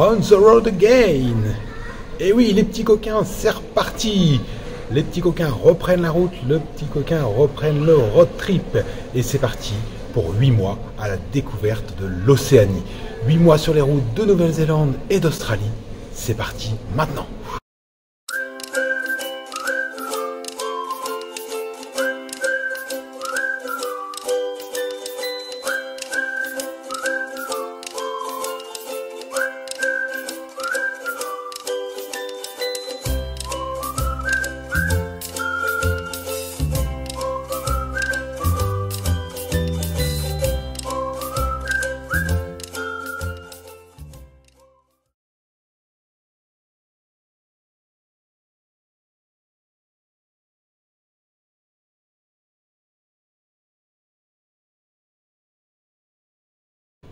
on the road again. Et oui, les petits coquins, c'est reparti. Les petits coquins reprennent la route, les petits coquins reprennent le road trip. Et c'est parti pour 8 mois à la découverte de l'Océanie. 8 mois sur les routes de Nouvelle-Zélande et d'Australie. C'est parti maintenant.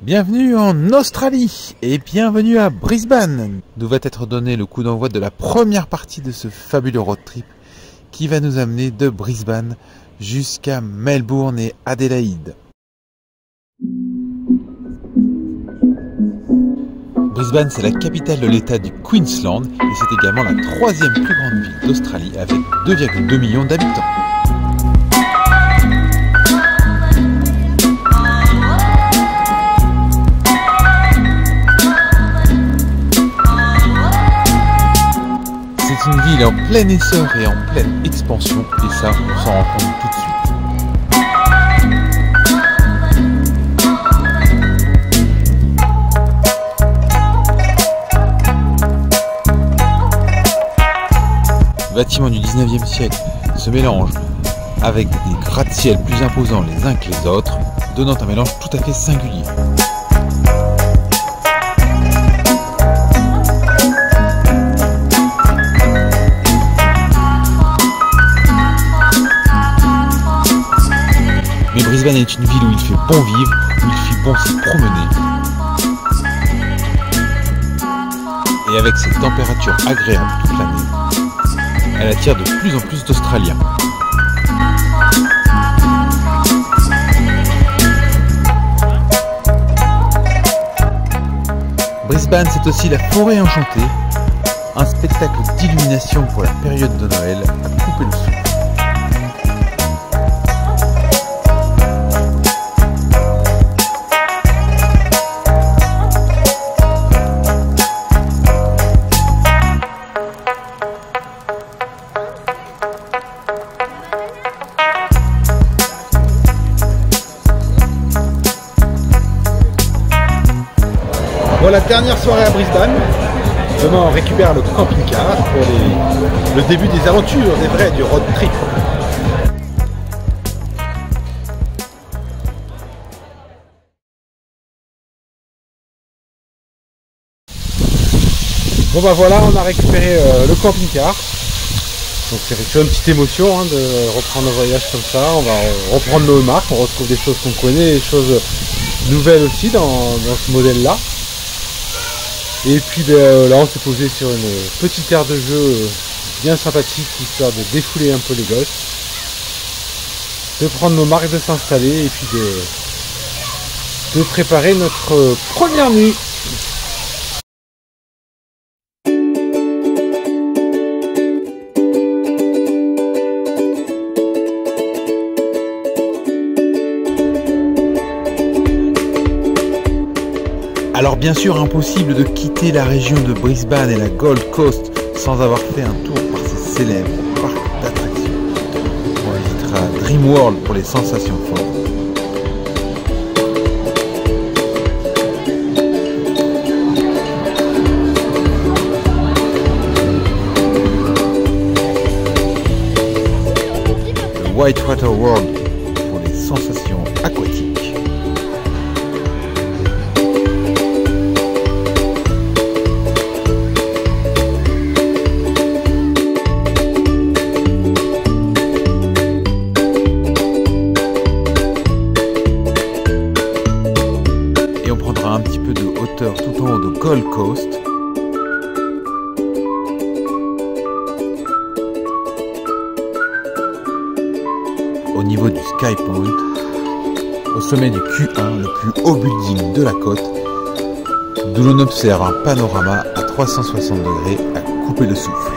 Bienvenue en Australie et bienvenue à Brisbane. Nous va être donné le coup d'envoi de la première partie de ce fabuleux road trip qui va nous amener de Brisbane jusqu'à Melbourne et Adélaïde. Brisbane, c'est la capitale de l'état du Queensland et c'est également la 3e plus grande ville d'Australie avec 2,2 millions d'habitants. C'est une ville en plein essor et en pleine expansion, et ça, on s'en rend compte tout de suite. Bâtiments du 19e siècle se mélangent avec des gratte-ciels plus imposants les uns que les autres, donnant un mélange tout à fait singulier. Mais Brisbane est une ville où il fait bon vivre, où il fait bon s'y promener. Et avec cette température agréable toute l'année, elle attire de plus en plus d'Australiens. Brisbane, c'est aussi la forêt enchantée, un spectacle d'illumination pour la période de Noël à couper le souffle. Bon, la dernière soirée à Brisbane, demain on récupère le camping-car pour le début des aventures, des vrais, du road trip. Bon bah voilà, on a récupéré le camping-car. Donc c'est une petite émotion de reprendre un voyage comme ça. On va reprendre nos marques, on retrouve des choses qu'on connaît, des choses nouvelles aussi dans ce modèle-là. Et puis là on s'est posé sur une petite aire de jeu bien sympathique, histoire de défouler un peu les gosses, de prendre nos marques, de s'installer et puis de préparer notre première nuit. Alors bien sûr, impossible de quitter la région de Brisbane et la Gold Coast sans avoir fait un tour par ces célèbres parcs d'attractions. On visitera Dreamworld pour les sensations fortes. Le Whitewater World pour les sensations aquatiques. Un petit peu de hauteur tout en haut de Gold Coast. Au niveau du Sky Point, au sommet du Q1, le plus haut building de la côte, d'où l'on observe un panorama à 360 degrés à couper le souffle.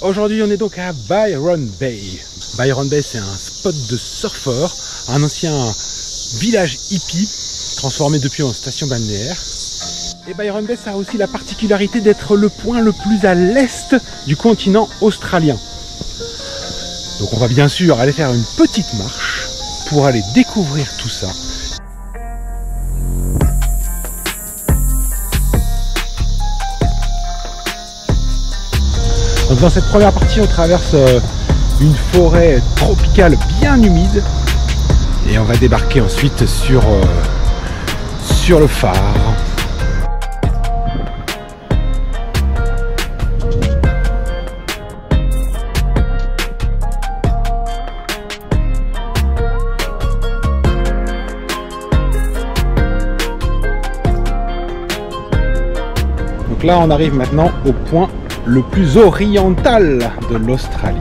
Aujourd'hui, on est donc à Byron Bay. Byron Bay, c'est un spot de surfeurs, un ancien village hippie, transformé depuis en station balnéaire. Et Byron Bay, ça a aussi la particularité d'être le point le plus à l'est du continent australien. Donc on va bien sûr aller faire une petite marche pour aller découvrir tout ça. Donc dans cette première partie, on traverse une forêt tropicale bien humide et on va débarquer ensuite sur le phare. Donc là, on arrive maintenant au point le plus oriental de l'Australie.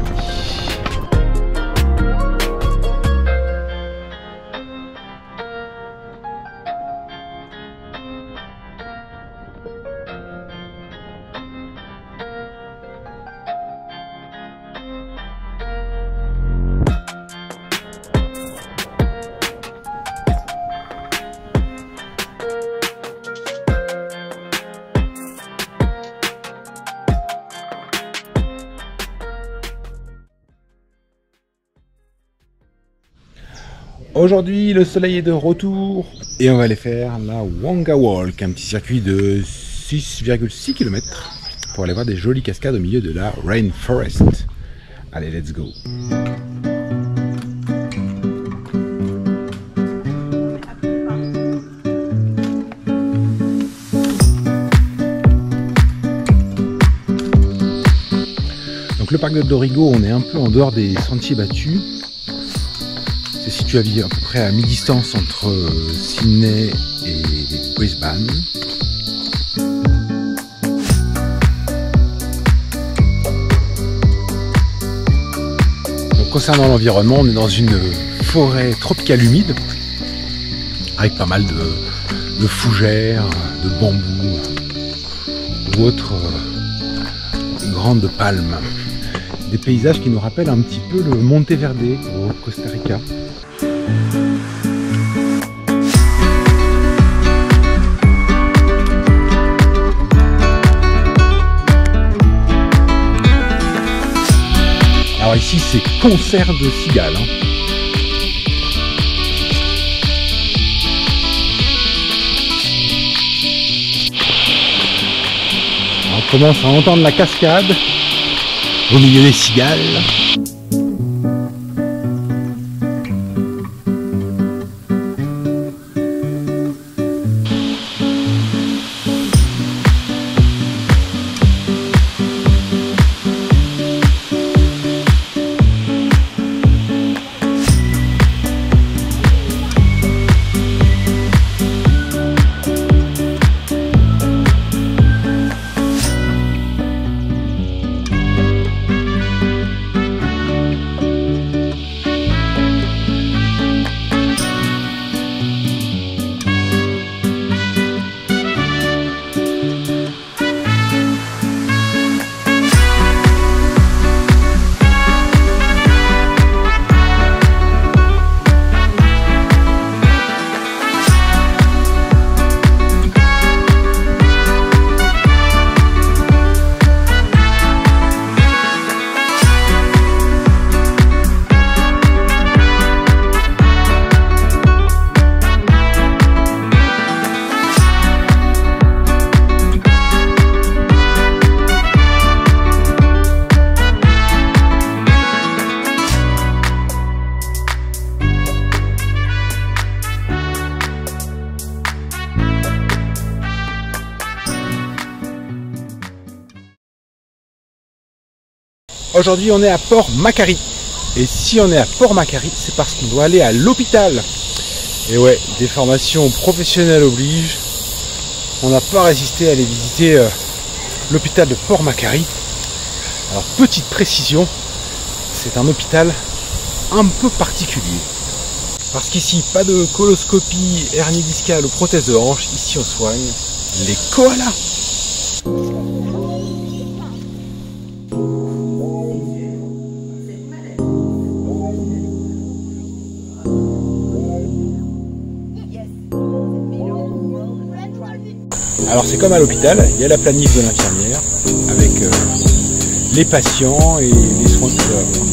Aujourd'hui, le soleil est de retour et on va aller faire la Wanga Walk, un petit circuit de 6,6 km pour aller voir des jolies cascades au milieu de la Rainforest. Allez, let's go! Donc le parc de Dorrigo, on est un peu en dehors des sentiers battus. C'est situé à peu près à mi-distance entre Sydney et Brisbane. Donc, concernant l'environnement, on est dans une forêt tropicale humide avec pas mal de fougères, de bambous ou autres grandes palmes. Des paysages qui nous rappellent un petit peu le Monteverde au Costa Rica. Alors ici c'est concert de cigales. On commence à entendre la cascade au milieu des cigales. Aujourd'hui on est à Port-Macquarie. Et si on est à Port-Macquarie, c'est parce qu'on doit aller à l'hôpital. Et ouais, des formations professionnelles obligent. On n'a pas résisté à aller visiter l'hôpital de Port-Macquarie. Alors petite précision, c'est un hôpital un peu particulier. Parce qu'ici, pas de coloscopie, hernie discale ou prothèse de hanche. Ici on soigne les koalas. Alors c'est comme à l'hôpital, il y a la planif de l'infirmière avec les patients et les soins qu'ils doivent avoir.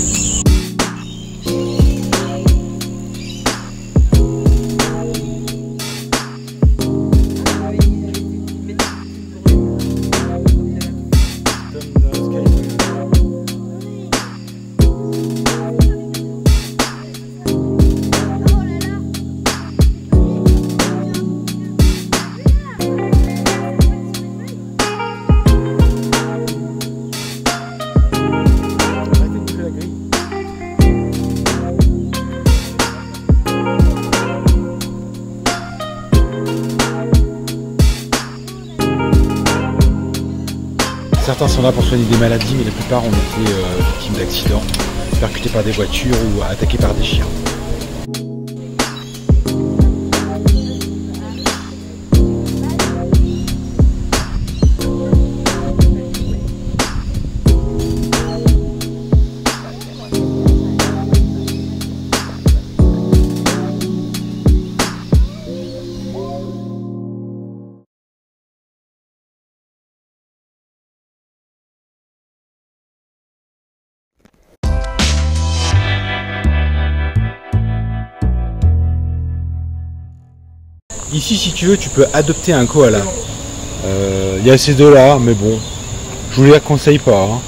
Certains sont là pour soigner des maladies, mais la plupart ont été victimes d'accidents, percutés par des voitures ou attaqués par des chiens. Ici, si tu veux, tu peux adopter un koala. Il y a ces deux-là, mais bon, je vous les conseille pas. Hein.